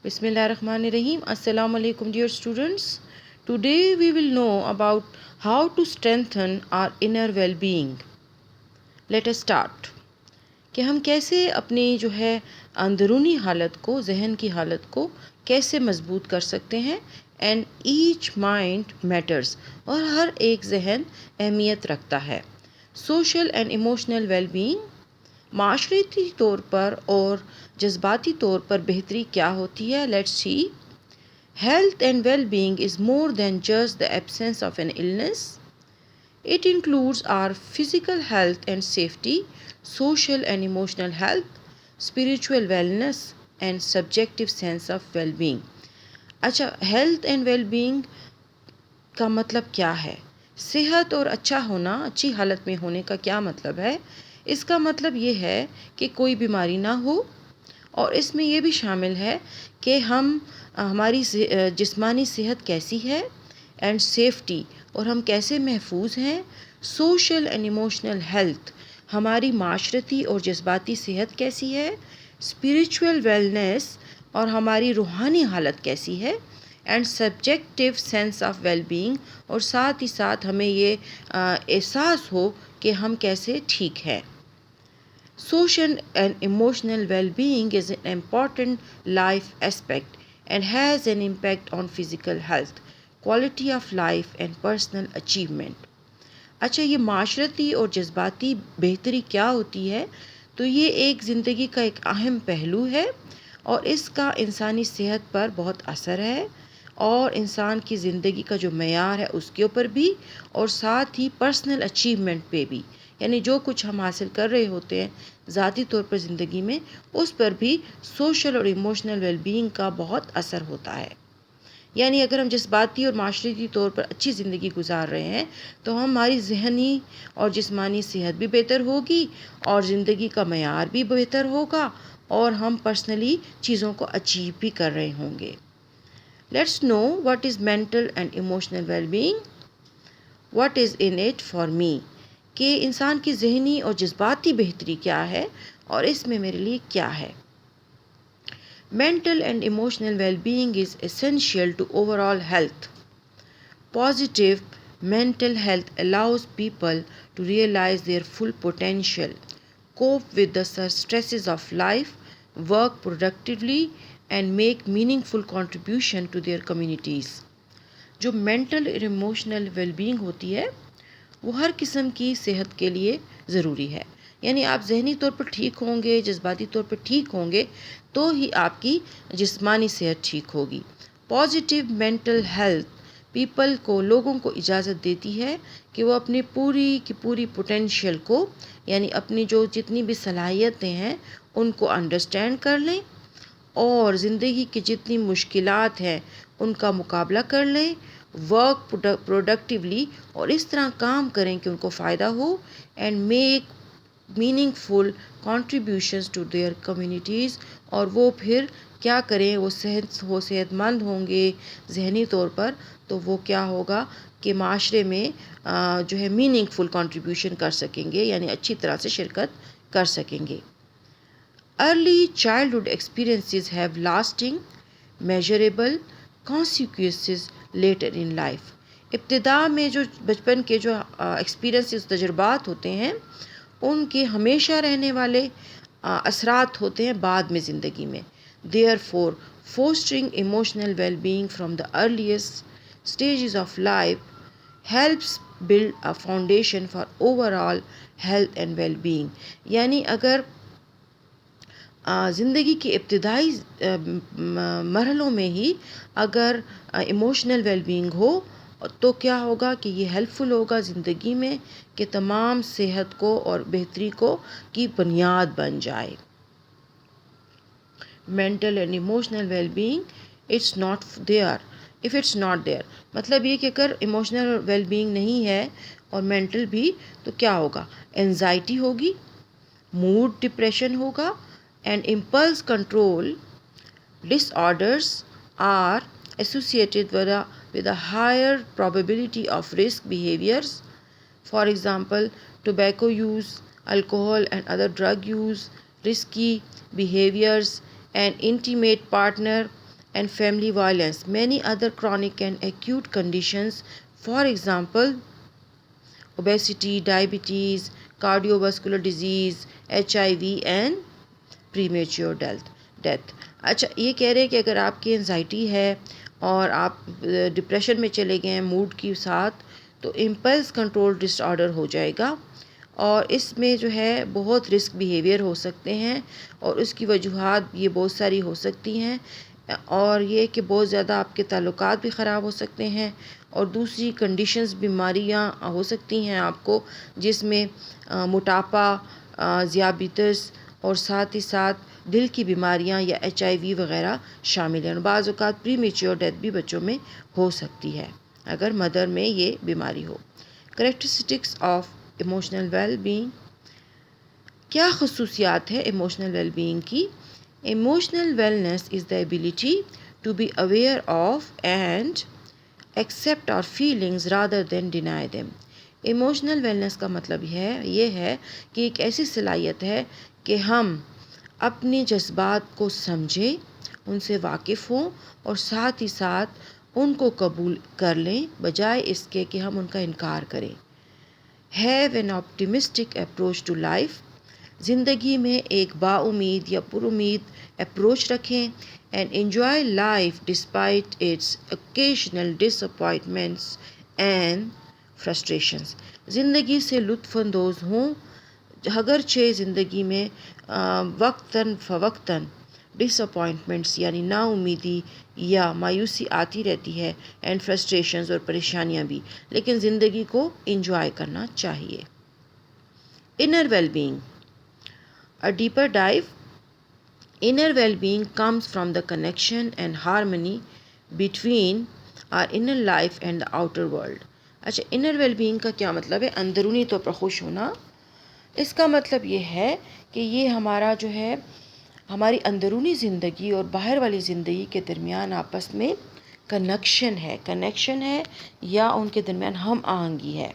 Bismillahirrahmanirrahim. Assalamu alaikum, dear students. Today we will know about how to strengthen our inner well-being. Let us start. کہ ہم کیسے اپنی جو ہے اندرونی حالت کو، ذہن کی حالت کو کیسے مضبوط کر سکتے ہیں. اینڈ ایچ مائنڈ میٹرز، اور ہر ایک ذہن اہمیت رکھتا ہے. Social and emotional well being, معاشرتی طور پر اور جذباتی طور پر بہتری کیا ہوتی ہے. Let's see. Health and well being is more than just the absence of an illness. It includes our physical health and safety, social and emotional health, spiritual wellness, and subjective sense of well-being. اچھا، health and well being کا مطلب کیا ہے؟ صحت اور اچھا ہونا، اچھی حالت میں ہونے کا کیا مطلب ہے؟ اس کا مطلب یہ ہے کہ کوئی بیماری نہ ہو، اور اس میں یہ بھی شامل ہے کہ ہماری جسمانی صحت کیسی ہے، اینڈ سیفٹی، اور ہم کیسے محفوظ ہیں. سوشل اینڈ ایموشنل ہیلتھ، ہماری معاشرتی اور جذباتی صحت کیسی ہے. اسپریچول ویلنس، اور ہماری روحانی حالت کیسی ہے. And subjective sense of well being, اور ساتھ ہی ساتھ ہمیں یہ احساس ہو کہ ہم کیسے ٹھیک ہیں. Social and emotional well-being is an important life aspect and has an impact on physical health, quality of life and personal achievement. اچھا، یہ معاشرتی اور جذباتی بہتری کیا ہوتی ہے؟ تو یہ ایک زندگی کا ایک اہم پہلو ہے، اور اس کا انسانی صحت پر بہت اثر ہے، اور انسان کی زندگی کا جو معیار ہے اس کے اوپر بھی، اور ساتھ ہی پرسنل اچیومنٹ پہ بھی، یعنی جو کچھ ہم حاصل کر رہے ہوتے ہیں ذاتی طور پر زندگی میں، اس پر بھی سوشل اور ایموشنل ویل بینگ کا بہت اثر ہوتا ہے. یعنی اگر ہم جذباتی اور معاشرتی طور پر اچھی زندگی گزار رہے ہیں تو ہماری ذہنی اور جسمانی صحت بھی بہتر ہوگی، اور زندگی کا معیار بھی بہتر ہوگا، اور ہم پرسنلی چیزوں کو اچیو بھی کر رہے ہوں گے. Let's know what is mental and emotional well being. What is in it for me, کہ انسان کی ذہنی اور جذباتی بہتری کیا ہے، اور اس میں میرے لیے کیا ہے. Mental and emotional well-being is essential to overall health. Positive mental health allows people to realize their full potential, cope with the stresses of life, work productively, and make meaningful contribution to their communities. جو mental اور emotional well-being ہوتی ہے وہ ہر قسم کی صحت کے لیے ضروری ہے. یعنی آپ ذہنی طور پر ٹھیک ہوں گے، جذباتی طور پر ٹھیک ہوں گے تو ہی آپ کی جسمانی صحت ٹھیک ہوگی. پازیٹیو مینٹل ہیلتھ پیپل کو، لوگوں کو اجازت دیتی ہے کہ وہ اپنی پوری کی پوری پوٹینشیل کو، یعنی اپنی جو جتنی بھی صلاحیتیں ہیں ان کو انڈرسٹینڈ کر لیں، اور زندگی کی جتنی مشکلات ہیں ان کا مقابلہ کر لیں، ورک پروڈکٹیولی، اور اس طرح کام کریں کہ ان کو فائدہ ہو. And make meaningful contributions to their communities, اور وہ پھر کیا کریں، وہ صحت مند ہوں گے ذہنی طور پر، تو وہ کیا ہوگا کہ معاشرے میں جو ہے میننگ فل کنٹریبیوشن کر سکیں گے، یعنی اچھی طرح سے شرکت کر سکیں گے. Early childhood experiences have lasting measurable consequences later in life. ابتدا میں جو بچپن کے جو ایکسپیرئنسز، تجربات ہوتے ہیں، ان کے ہمیشہ رہنے والے اثرات ہوتے ہیں بعد میں زندگی میں. Therefore, fostering emotional well-being from the earliest stages of life helps build a foundation for overall health and well-being. یعنی اگر زندگی کے ابتدائی مرحلوں میں ہی اگر ایموشنل ویل بینگ ہو تو کیا ہوگا کہ یہ ہیلپ فل ہوگا زندگی میں، کہ تمام صحت کو اور بہتری کو کی بنیاد بن جائے. Mental and emotional well being it's not there if it's not there, مطلب یہ کہ اگر ایموشنل ویل بینگ نہیں ہے اور مینٹل بھی، تو کیا ہوگا؟ انزائٹی ہوگی، موڈ ڈپریشن ہوگا، and impulse control disorders are associated with a higher probability of risk behaviors. For example, tobacco use, alcohol and other drug use, risky behaviors, and intimate partner and family violence, many other chronic and acute conditions, for example, obesity, diabetes, cardiovascular disease, HIV and premature death. اچھا یہ کہہ رہے ہیں کہ اگر آپ کی anxiety ہے اور آپ ڈپریشن میں چلے گئے ہیں موڈ کے ساتھ تو امپلس کنٹرول ڈس آرڈر ہو جائے گا، اور اس میں جو ہے بہت رسک بیہیویئر ہو سکتے ہیں، اور اس کی وجوہات یہ بہت ساری ہو سکتی ہیں، اور یہ کہ بہت زیادہ آپ کے تعلقات بھی خراب ہو سکتے ہیں، اور دوسری کنڈیشنز بیماریاں ہو سکتی ہیں آپ کو، جس میں موٹاپا، ذیابیطس اور ساتھ ہی ساتھ دل کی بیماریاں یا HIV وغیرہ شامل ہیں، اور بعض اوقات پری میچور ڈیتھ بھی بچوں میں ہو سکتی ہے اگر مدر میں یہ بیماری ہو۔ Characteristics of emotional well being, کیا خصوصیات ہے ایموشنل ویل بینگ کی؟ Emotional wellness is the ability to be aware of and accept our feelings rather than deny them. Emotional wellness کا مطلب یہ ہے کہ ایک ایسی صلاحیت ہے کہ ہم اپنے جذبات کو سمجھیں، ان سے واقف ہوں اور ساتھ ہی ساتھ ان کو قبول کر لیں بجائے اس کے کہ ہم ان کا انکار کریں۔ Have an optimistic approach to life, زندگی میں ایک با امید یا پر امید اپروچ رکھیں، and enjoy life despite its occasional disappointments and frustrations, زندگی سے لطف اندوز ہوں اگرچہ زندگی میں وقتاً فوقتاً ڈس اپوائنٹمنٹس یعنی نا امیدی یا مایوسی آتی رہتی ہے، اینڈ فرسٹریشنز اور پریشانیاں بھی، لیکن زندگی کو انجوائے کرنا چاہیے۔ Inner well being, a deeper dive. Inner well-being comes from the connection and harmony between our inner life and the outer world. اچھا انر ویل بینگ کا کیا مطلب ہے؟ اندرونی طور پر خوش ہونا۔ اس کا مطلب یہ ہے کہ یہ ہمارا جو ہے ہماری اندرونی زندگی اور باہر والی زندگی کے درمیان آپس میں کنیکشن ہے یا ان کے درمیان ہم آہنگی ہے۔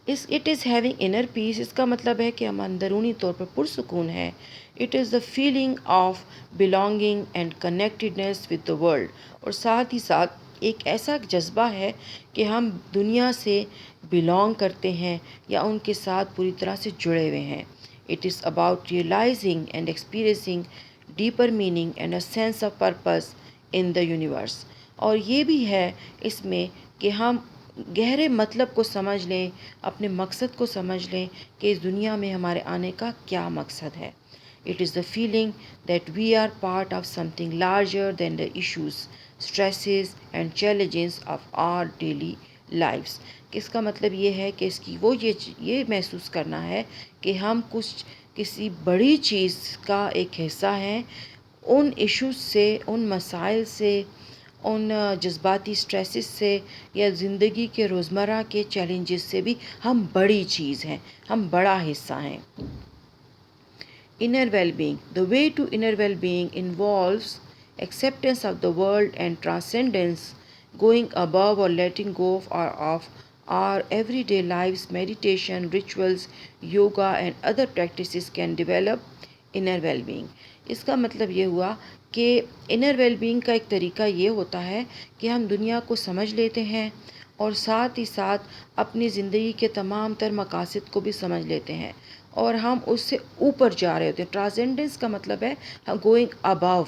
اٹ از ہیونگ انر پیس، اس کا مطلب ہے کہ ہم اندرونی طور پر پرسکون ہے۔ It is the feeling of belonging and connectedness with the world, اور ساتھ ہی ساتھ ایک ایسا جذبہ ہے کہ ہم دنیا سے بلانگ کرتے ہیں یا ان کے ساتھ پوری طرح سے جڑے ہوئے ہیں۔ It is about realising and experiencing deeper meaning and a sense of purpose in the universe, اور یہ بھی ہے اس میں کہ ہم گہرے مطلب کو سمجھ لیں، اپنے مقصد کو سمجھ لیں کہ اس دنیا میں ہمارے آنے کا کیا مقصد ہے۔ It is the feeling that we are part of something larger than the issues, stresses and challenges of our daily lives. اس کا مطلب یہ ہے کہ اس کی یہ محسوس کرنا ہے کہ ہم کسی بڑی چیز کا ایک حصہ ہیں، ان ایشوز سے، ان مسائل سے، ان جذباتی سٹریسز سے یا زندگی کے روزمرہ کے چیلنجز سے بھی ہم بڑی چیز ہیں، ہم بڑا حصہ ہیں۔ Inner well being, the way to inner well being involves acceptance of the world and transcendence, going above or letting go of our everyday lives. Meditation, rituals, yoga and other practices can develop inner well-being. اس کا مطلب یہ ہوا کہ inner well being کا ایک طریقہ یہ ہوتا ہے کہ ہم دنیا کو سمجھ لیتے ہیں اور ساتھ ہی ساتھ اپنی زندگی کے تمام تر مقاصد کو بھی سمجھ لیتے ہیں، اور ہم اس سے اوپر جا رہے ہوتے ہیں۔ ٹرانسینڈنس کا مطلب ہے گوئنگ ابو،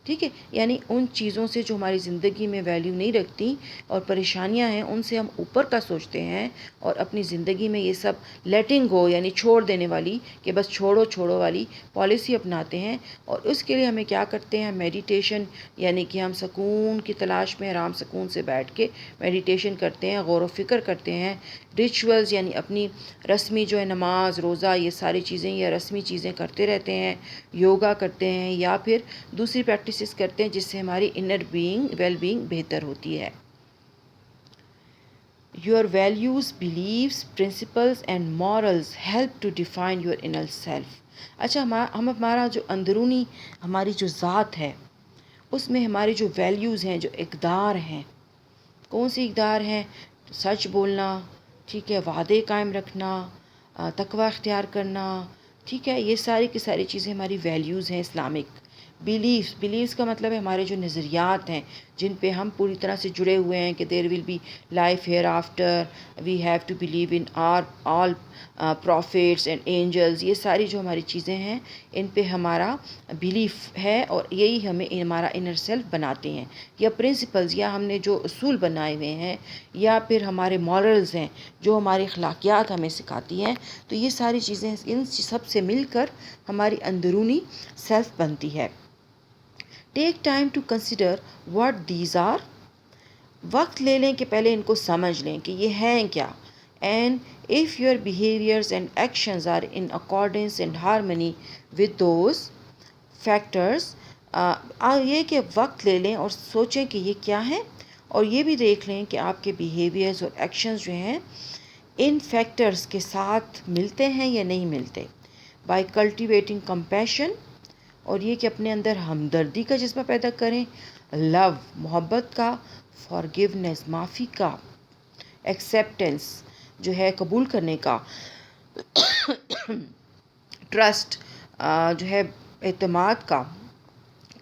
ٹھیک ہے، یعنی ان چیزوں سے جو ہماری زندگی میں ویلیو نہیں رکھتی اور پریشانیاں ہیں ان سے ہم اوپر کا سوچتے ہیں، اور اپنی زندگی میں یہ سب لیٹنگ گو یعنی چھوڑ دینے والی، کہ بس چھوڑو والی پالیسی اپناتے ہیں۔ اور اس کے لیے ہمیں کیا کرتے ہیں؟ میڈیٹیشن، یعنی کہ ہم سکون کی تلاش میں آرام سکون سے بیٹھ کے میڈیٹیشن کرتے ہیں، غور و فکر کرتے ہیں۔ ریچولز یعنی اپنی رسمی جو ہے نماز، روزہ، یہ ساری چیزیں، یہ رسمی چیزیں کرتے رہتے ہیں۔ یوگا کرتے ہیں یا پھر دوسری پریکٹسز کرتے ہیں جس سے ہماری انر ویل بینگ بہتر ہوتی ہے۔ Your values, beliefs, principles and morals help to define your inner self. اچھا ہم ہمارا جو اندرونی ہماری جو ذات ہے اس میں ہماری جو ویلیوز ہیں، جو اقدار ہیں، کون سی اقدار ہیں؟ سچ بولنا، ٹھیک ہے، وعدے قائم رکھنا، تقوی اختیار کرنا، ٹھیک ہے، یہ ساری کی ساری چیزیں ہماری ویلیوز ہیں اسلامک۔ بلیفس کا مطلب ہے ہمارے جو نظریات ہیں جن پہ ہم پوری طرح سے جڑے ہوئے ہیں کہ there will be life hereafter, we have to believe in all prophets and angels. یہ ساری جو ہماری چیزیں ہیں ان پہ ہمارا بلیف ہے اور یہی ہمیں ہمارا انر سیلف بناتے ہیں. یا پرنسپلز، یا ہم نے جو اصول بنائے ہوئے ہیں، یا پھر ہمارے مورلز ہیں جو ہماری اخلاقیات ہمیں سکھاتی ہیں. تو یہ ساری چیزیں ان سب سے مل کر ہماری اندرونی سیلف بنتی ہے. Take time to consider what these are. وقت لے لیں کہ پہلے ان کو سمجھ لیں کہ یہ ہیں کیا. And if your behaviours and actions are in accordance and harmony with those factors. یہ کہ وقت لے لیں اور سوچیں کہ یہ کیا ہے، اور یہ بھی دیکھ لیں کہ آپ کے بیہیویئرز اور ایکشنز جو ہیں ان فیکٹرز کے ساتھ ملتے ہیں یا نہیں ملتے. بائی کلٹیویٹنگ کمپیشن، اور یہ کہ اپنے اندر ہمدردی کا جذبہ پیدا کریں، لو محبت کا، فارگیونیس معافی کا، ایکسیپٹنس جو ہے قبول کرنے کا، ٹرسٹ جو ہے اعتماد کا،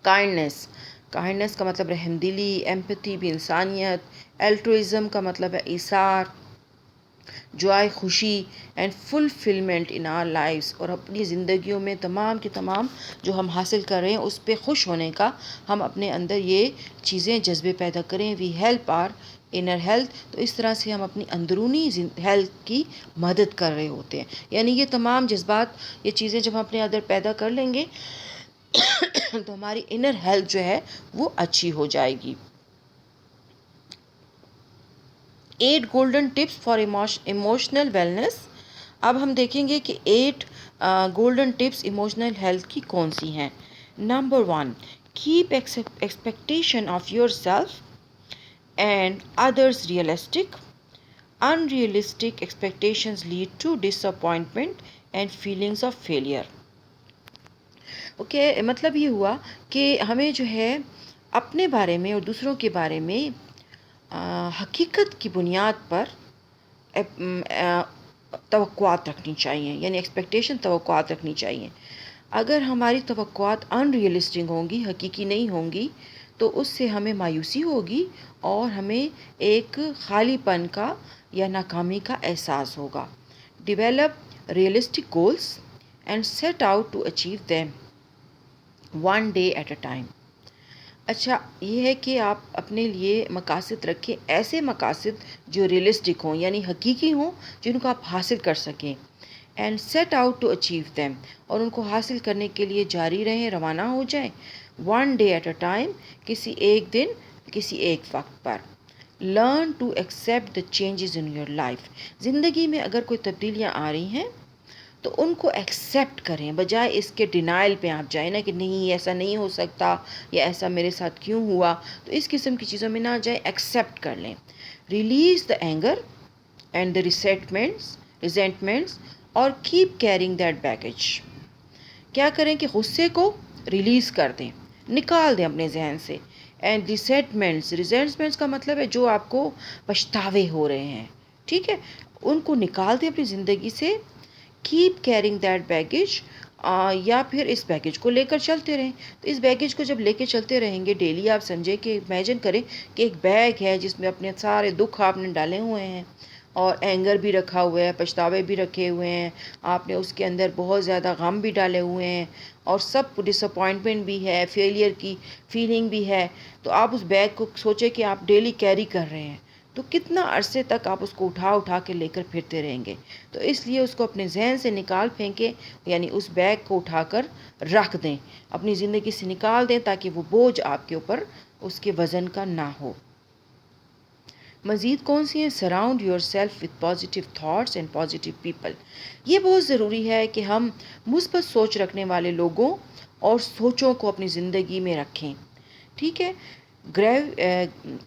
کائنڈنس کا مطلب رحم دلی، ایمپتھی بھی انسانیت، الٹروئزم کا مطلب ہے ایثار، جوائے خوشی and fulfilment in our lives, اور اپنی زندگیوں میں تمام کے تمام جو ہم حاصل کر رہے ہیں اس پہ خوش ہونے کا ہم اپنے اندر یہ چیزیں جذبے پیدا کریں. We help our inner health. تو اس طرح سے ہم اپنی اندرونی ہیلتھ کی مدد کر رہے ہوتے ہیں. یعنی یہ تمام جذبات، یہ چیزیں جب ہم اپنے اندر پیدا کر لیں گے تو ہماری انر ہیلتھ جو ہے وہ اچھی ہو جائے گی. 8 golden tips for emotional wellness. اب ہم دیکھیں گے کہ 8 گولڈن ٹپس ایموشنل ہیلتھ کی کون سی ہیں. Number 1، keep expectation of yourself and others realistic. Unrealistic expectations lead to disappointment and feelings of failure. Okay, مطلب یہ ہوا کہ ہمیں جو ہے اپنے بارے میں اور دوسروں کے بارے میں حقیقت کی بنیاد پر توقعات رکھنی چاہیے. یعنی ایکسپیکٹیشن، توقعات رکھنی چاہیے. اگر ہماری توقعات ان ریئلسٹک ہوں گی، حقیقی نہیں ہوں گی، تو اس سے ہمیں مایوسی ہوگی اور ہمیں ایک خالی پن کا یا ناکامی کا احساس ہوگا. Develop realistic goals and set out to achieve them one day at a time. اچھا، یہ ہے کہ آپ اپنے لیے مقاصد رکھیں، ایسے مقاصد جو ریئلسٹک ہوں، یعنی حقیقی ہوں، جن کو آپ حاصل کر سکیں. And set out to achieve them, اور ان کو حاصل کرنے کے لیے جاری رہیں، روانہ ہو جائیں. One day at a time, کسی ایک دن، کسی ایک وقت پر. Learn to accept the changes in your life. زندگی میں اگر کوئی تبدیلیاں آ رہی ہیں تو ان کو ایکسیپٹ کریں، بجائے اس کے ڈینائل پہ آپ جائیں نا کہ نہیں ایسا نہیں ہو سکتا یا ایسا میرے ساتھ کیوں ہوا. تو اس قسم کی چیزوں میں نہ جائیں، ایکسیپٹ کر لیں. Release the anger and the resentments اور کیپ کیرنگ دیٹ بیگیج. کیا کریں کہ غصے کو ریلیز کر دیں، نکال دیں اپنے ذہن سے. اینڈ ریزینٹمنٹس کا مطلب ہے جو آپ کو پچھتاوے ہو رہے ہیں، ٹھیک ہے، ان کو نکال دیں اپنی زندگی سے. کیپ کیرنگ دیٹ بیگیج، یا پھر اس بیگیج کو لے کر چلتے رہیں. تو اس بیگیج کو جب لے کے چلتے رہیں گے ڈیلی، آپ سمجھیں کہ امیجن کریں کہ ایک بیگ ہے جس میں اپنے سارے دکھ آپ نے ڈالے ہوئے ہیں، اور اینگر بھی رکھا ہوا ہے، پچھتاوے بھی رکھے ہوئے ہیں، آپ نے اس کے اندر بہت زیادہ غم بھی ڈالے ہوئے ہیں، اور سب ڈس اپوائنٹمنٹ بھی ہے، فیلئر کی فیلنگ بھی ہے. تو آپ اس بیگ کو سوچیں کہ آپ ڈیلی کیری کر رہے ہیں، تو کتنا عرصے تک آپ اس کو اٹھا کے لے کر پھرتے رہیں گے. تو اس لیے اس کو اپنے ذہن سے نکال پھینکیں، یعنی اس بیگ کو اٹھا کر رکھ دیں، اپنی زندگی سے نکال دیں، تاکہ وہ بوجھ آپ کے اوپر اس کے وزن کا نہ ہو. مزید کون سی ہیں؟ Surround your self with positive thoughts and positive people. یہ بہت ضروری ہے کہ ہم مثبت سوچ رکھنے والے لوگوں اور سوچوں کو اپنی زندگی میں رکھیں، ٹھیک ہے.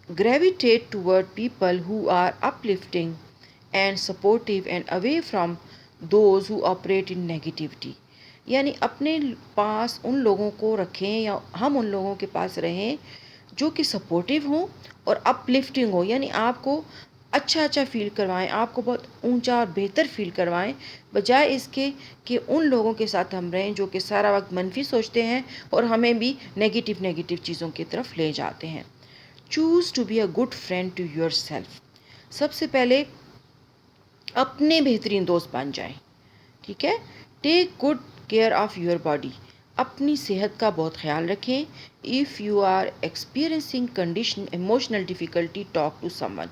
Gravitate toward people who are uplifting and supportive and away from those who operate in negativity. یعنی اپنے پاس ان لوگوں کو رکھیں یا ہم ان لوگوں کے پاس رہیں جو کہ سپورٹیو ہوں اور اپ لفٹنگ ہو، یعنی آپ کو اچھا فیل کروائیں، آپ کو بہت اونچا اور بہتر فیل کروائیں، بجائے اس کے کہ ان لوگوں کے ساتھ ہم رہیں جو کہ سارا وقت منفی سوچتے ہیں اور ہمیں بھی نیگیٹو چیزوں کی طرف لے جاتے ہیں۔ Choose to be a good friend to yourself. سب سے پہلے اپنے بہترین دوست بن جائیں، ٹھیک ہے؟ Take good care of your body. اپنی صحت کا بہت خیال رکھیں۔ If you are experiencing condition emotional difficulty talk to someone.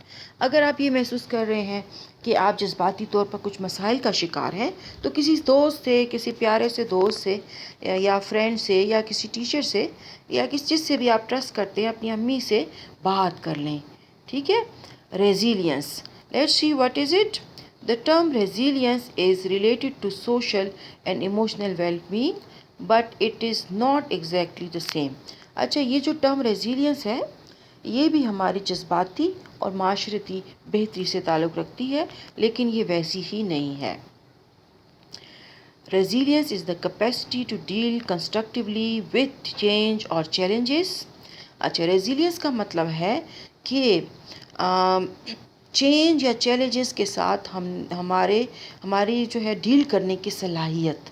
اگر آپ یہ محسوس کر رہے ہیں کہ آپ جذباتی طور پر کچھ مسائل کا شکار ہیں تو کسی دوست سے، کسی پیارے سے دوست سے یا فرینڈ سے یا کسی ٹیچر سے یا جس سے بھی آپ ٹرسٹ کرتے ہیں، اپنی امی سے بات کر لیں، ٹھیک ہے؟ Resilience, let's see what is it. The term resilience is related to social and emotional well-being, but it is not exactly the same۔ اچھا، یہ جو ٹرم ریزیلینس ہے یہ بھی ہماری جذباتی اور معاشرتی بہتری سے تعلق رکھتی ہے، لیکن یہ ویسی ہی نہیں ہے۔ Resilience is the capacity to deal constructively with change or challenges۔ اچھا، ریزیلینس کا مطلب ہے کہ چینج یا چیلنجز کے ساتھ ہماری جو ہے ڈیل کرنے کی صلاحیت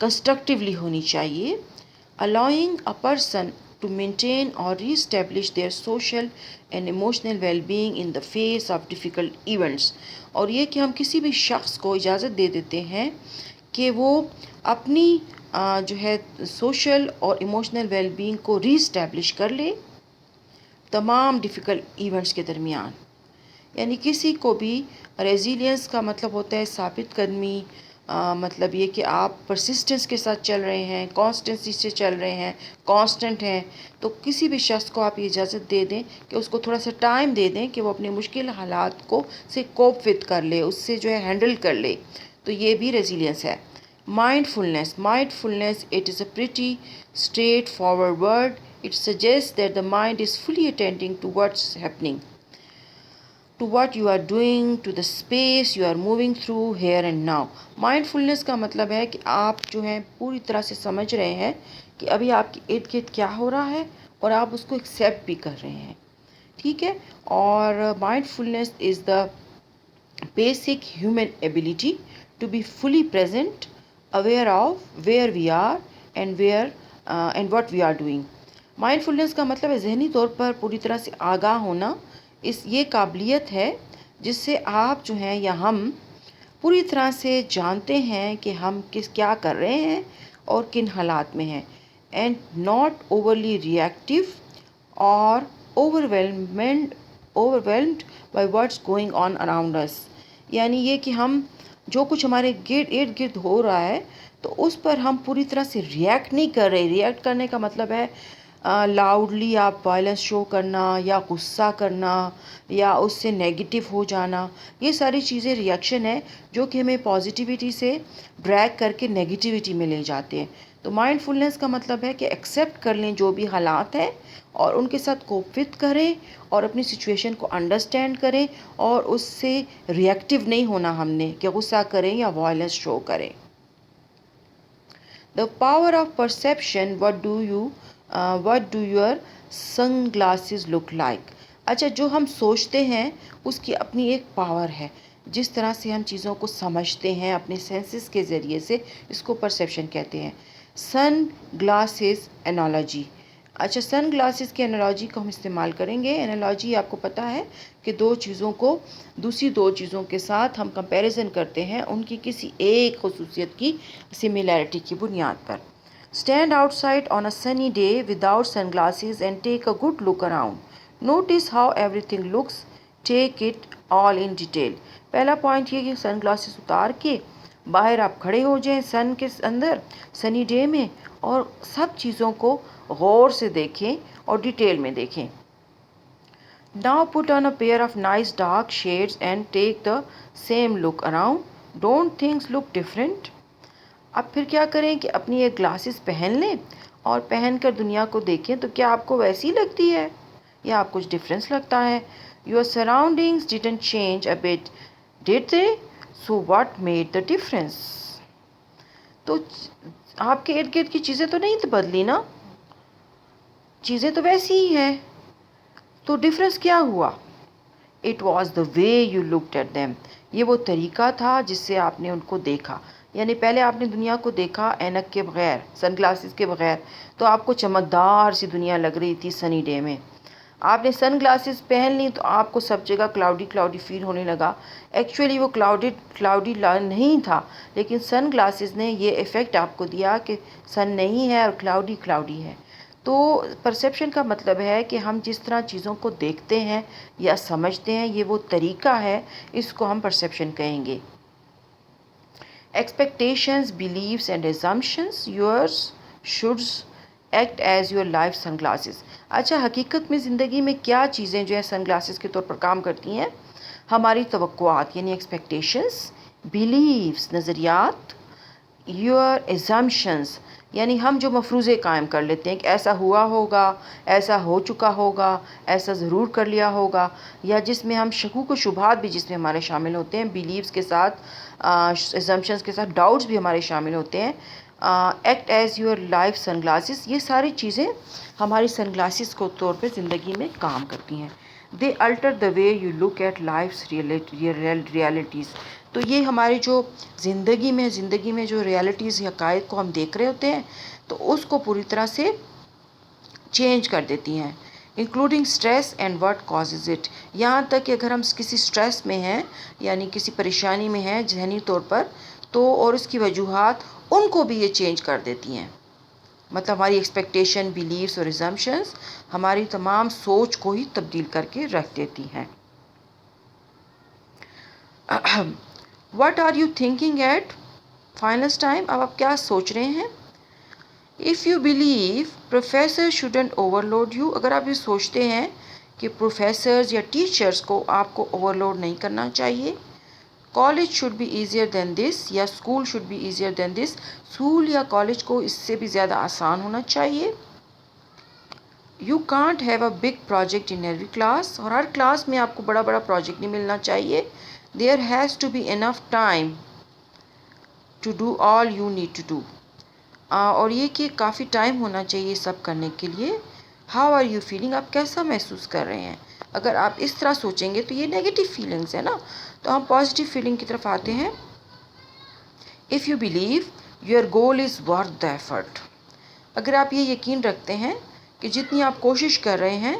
کنسٹرکٹیولی ہونی چاہیے۔ allowing a person to maintain or re-establish their social and emotional well-being in the face of difficult events۔ اور یہ کہ ہم کسی بھی شخص کو اجازت دے دیتے ہیں کہ وہ اپنی جو ہے سوشل اور ایموشنل ویل بینگ کو ری اسٹیبلش کر لے تمام ڈیفیکلٹ ایونٹس کے درمیان۔ یعنی کسی کو بھی ریزیلینس کا مطلب ہوتا ہے ثابت قدمی، مطلب یہ کہ آپ پرسسٹنس کے ساتھ چل رہے ہیں، کانسٹنسی سے چل رہے ہیں، کانسٹنٹ ہیں۔ تو کسی بھی شخص کو آپ یہ اجازت دے دیں کہ اس کو تھوڑا سا ٹائم دے دیں کہ وہ اپنے مشکل حالات کو سے کوپ وتھ کر لے، اس سے جو ہے ہینڈل کر لے، تو یہ بھی ریزیلینس ہے۔ Mindfulness, it is a pretty straightforward word. It suggests that the mind is fully attending to what's happening, to what you are doing, to the space you are moving through here and now۔ Mindfulness کا مطلب ہے کہ آپ جو ہیں پوری طرح سے سمجھ رہے ہیں کہ ابھی آپ کے ارد گرد کیا ہو رہا ہے اور آپ اس کو ایکسیپٹ بھی کر رہے ہیں، ٹھیک ہے؟ اور mindfulness is the basic human ability to be fully present, aware of where we are and what we are doing۔ مائنڈفulness کا مطلب ہے ذہنی طور پر پوری طرح سے آگاہ ہونا۔ یہ قابلیت ہے جس سے آپ جو ہیں یا ہم پوری طرح سے جانتے ہیں کہ ہم کیا کر رہے ہیں اور کن حالات میں ہیں، اینڈ ناٹ اوورلی ریئیکٹیو اور overwhelmed by what's going on around us۔ یعنی یہ کہ ہم جو کچھ ہمارے ارد گرد ہو رہا ہے تو اس پر ہم پوری طرح سے ریئیکٹ نہیں کر رہے۔ ریئیکٹ کرنے کا مطلب ہے لاؤڈلی آپ وائلنس شو کرنا یا غصہ کرنا یا اس سے نیگیٹو ہو جانا، یہ ساری چیزیں ریئیکشن ہے جو کہ ہمیں پازیٹیوٹی سے ڈریگ کر کے نیگیٹیوٹی میں لے جاتے ہیں۔ تو مائنڈفulness کا مطلب ہے کہ ایکسیپٹ کر لیں جو بھی حالات ہیں اور ان کے ساتھ کوپ وتھ کریں اور اپنی سچویشن کو انڈرسٹینڈ کریں، اور اس سے ریئیکٹیو نہیں ہونا ہم نے کہ غصہ کریں یا وائلنس شو کریں۔ The power of perception، what do your sunglasses look like۔ اچھا، جو ہم سوچتے ہیں اس کی اپنی ایک پاور ہے، جس طرح سے ہم چیزوں کو سمجھتے ہیں اپنے سینسز کے ذریعے سے، اس کو پرسیپشن کہتے ہیں۔ سن گلاسز انالوجی۔ اچھا، سن گلاسز کی انالوجی کو ہم استعمال کریں گے۔ انالوجی آپ کو پتہ ہے کہ دوسری دو چیزوں کے ساتھ ہم کمپیریزن کرتے ہیں ان کی کسی ایک خصوصیت کی سملیرٹی کی بنیاد پر۔ Stand outside on a sunny day without sunglasses and take a good look around. Notice how everything looks, take it all in detail. پہلا پوائنٹ یہ کہ سن گلاسز اتار کے باہر آپ کھڑے ہو جائیں سن کے اندر سنی ڈے میں، اور سب چیزوں کو غور سے دیکھیں اور ڈیٹیل میں دیکھیں۔ Now put on a pair of nice dark shades and take the same look around. Don't things look different؟ اب پھر کیا کریں کہ اپنی ایک گلاسز پہن لیں اور پہن کر دنیا کو دیکھیں تو کیا آپ کو ویسی لگتی ہے یا آپ کچھ ڈفرینس لگتا ہے؟ Your surroundings didn't change a bit, did they? So what made the difference؟ تو آپ کے ارد گرد کی چیزیں تو نہیں بدلی نا، چیزیں تو ویسی ہی ہیں، تو ڈفرینس کیا ہوا؟ It was the way you looked at them. یہ وہ طریقہ تھا جس سے آپ نے ان کو دیکھا. یعنی پہلے آپ نے دنیا کو دیکھا اینک کے بغیر، سن گلاسز کے بغیر، تو آپ کو چمکدار سی دنیا لگ رہی تھی سنی ڈے میں. آپ نے سن گلاسز پہن لی تو آپ کو سب جگہ کلاؤڈی کلاؤڈی فیل ہونے لگا. ایکچولی وہ کلاؤڈی نہیں تھا، لیکن سن گلاسز نے یہ ایفیکٹ آپ کو دیا کہ سن نہیں ہے اور کلاؤڈی کلاؤڈی ہے. تو پرسیپشن کا مطلب ہے کہ ہم جس طرح چیزوں کو دیکھتے ہیں یا سمجھتے ہیں، یہ وہ طریقہ ہے، اس کو ہم پرسیپشن کہیں گے. Expectations, beliefs and assumptions yours shoulds act as your life sunglasses. اچھا، حقیقت میں زندگی میں کیا چیزیں جو ہے سن گلاسز کے طور پر کام کرتی ہیں؟ ہماری توقعات یعنی ایکسپیکٹیشنز، بیلیفس نظریات، یور assumptions یعنی ہم جو مفروضے قائم کر لیتے ہیں کہ ایسا ہوا ہوگا، ایسا ہو چکا ہوگا، ایسا ضرور کر لیا ہوگا، یا جس میں ہم شکوک و شبہات بھی جس میں ہمارے شامل ہوتے ہیں، بیلیفس کے ساتھ assumptions کے ساتھ ڈاؤٹس بھی ہمارے شامل ہوتے ہیں. Act as your life sunglasses, یہ ساری چیزیں ہماری سن گلاسز کو طور پہ زندگی میں کام کرتی ہیں. They alter the way you look at life's realities. تو یہ ہماری جو زندگی میں جو ریئلٹیز حقائق کو ہم دیکھ رہے ہوتے ہیں تو اس کو پوری طرح سے چینج کر دیتی ہیں. Including stress and what causes it. یہاں تک کہ اگر ہم کسی اسٹریس میں ہیں یعنی کسی پریشانی میں ہیں ذہنی طور پر، تو اور اس کی وجوہات ان کو بھی یہ چینج کر دیتی ہیں. مطلب ہماری ایکسپیکٹیشن، بیلیفس اور assumptions ہماری تمام سوچ کو ہی تبدیل کر کے رکھ دیتی ہیں. What are you thinking at finals time. اب آپ کیا سوچ رہے ہیں؟ If you believe professor student overload you. اگر آپ یہ سوچتے ہیں کہ پروفیسرز یا ٹیچرز کو آپ کو اوور لوڈ نہیں کرنا چاہیے. College should be easier than this, یا school should be easier than this. School یا کالج کو اس سے بھی زیادہ آسان ہونا چاہیے. You can't have a big project in every class. اور ہر کلاس میں آپ کو بڑا بڑا پروجیکٹ نہیں ملنا چاہیے. There has to be enough time to do all you need to do. اور یہ کہ کافی ٹائم ہونا چاہیے سب کرنے کے لیے. How are you feeling. آپ کیسا محسوس کر رہے ہیں؟ اگر آپ اس طرح سوچیں گے تو یہ نیگیٹو فیلنگس ہے نا. تو ہم پازیٹیو فیلنگ کی طرف آتے ہیں. If you blue your goal is worth the effort. اگر آپ یہ یقین رکھتے ہیں کہ جتنی آپ کوشش کر رہے ہیں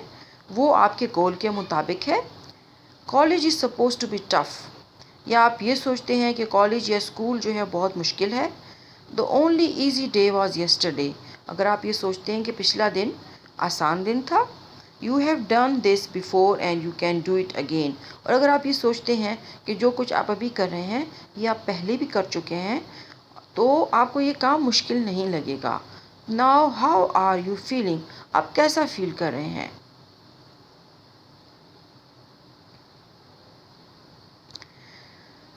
وہ آپ کے گول کے مطابق ہے. College is suppose to be tough. یا آپ یہ سوچتے ہیں کہ کالج یا اسکول جو ہے بہت مشکل ہے. The only easy day was yesterday. اگر آپ یہ سوچتے ہیں کہ پچھلا دن آسان دن تھا. You have done this before and you can do it again. اور اگر آپ یہ سوچتے ہیں کہ جو کچھ آپ ابھی کر رہے ہیں یہ آپ پہلے بھی کر چکے ہیں تو آپ کو یہ کام مشکل نہیں لگے گا. Now how are you feeling. آپ کیسا فیل کر رہے ہیں؟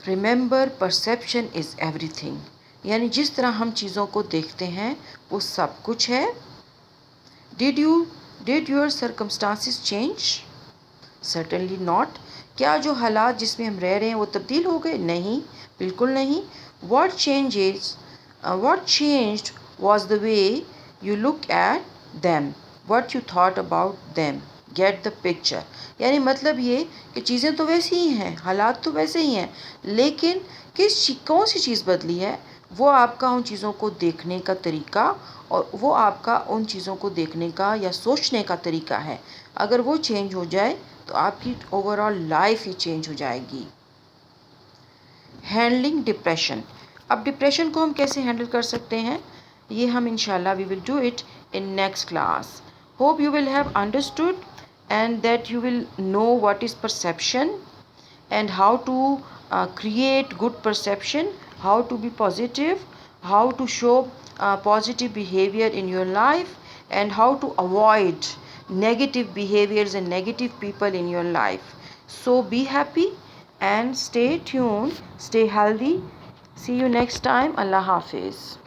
Remember, perception is everything. یعنی جس طرح ہم چیزوں کو دیکھتے ہیں وہ سب کچھ ہے. Did your circumstances change? Certainly not. کیا جو حالات جس میں ہم رہ رہے ہیں وہ تبدیل ہو گئے؟ نہیں، بالکل نہیں. What changed was the way you look at them, what you thought about them. Get the picture. یعنی مطلب یہ کہ چیزیں تو ویسی ہی ہیں، حالات تو ویسے ہی ہیں، لیکن کون سی چیز بدلی ہے؟ وہ آپ کا ان چیزوں کو دیکھنے کا طریقہ اور وہ آپ کا ان چیزوں کو دیکھنے کا یا سوچنے کا طریقہ ہے. اگر وہ چینج ہو جائے تو آپ کی اوور آل لائف ہی چینج ہو جائے گی. Handling depression. اب ڈپریشن کو ہم کیسے ہینڈل کر سکتے ہیں یہ ہم انشاءاللہ we will do it in next class. Hope you will have understood and that you will know what is perception and how to create good perception, how to be positive, how to show positive behavior in your life, and how to avoid negative behaviors and negative people in your life. So be happy and stay tuned, stay healthy. See you next time. Allah Hafiz.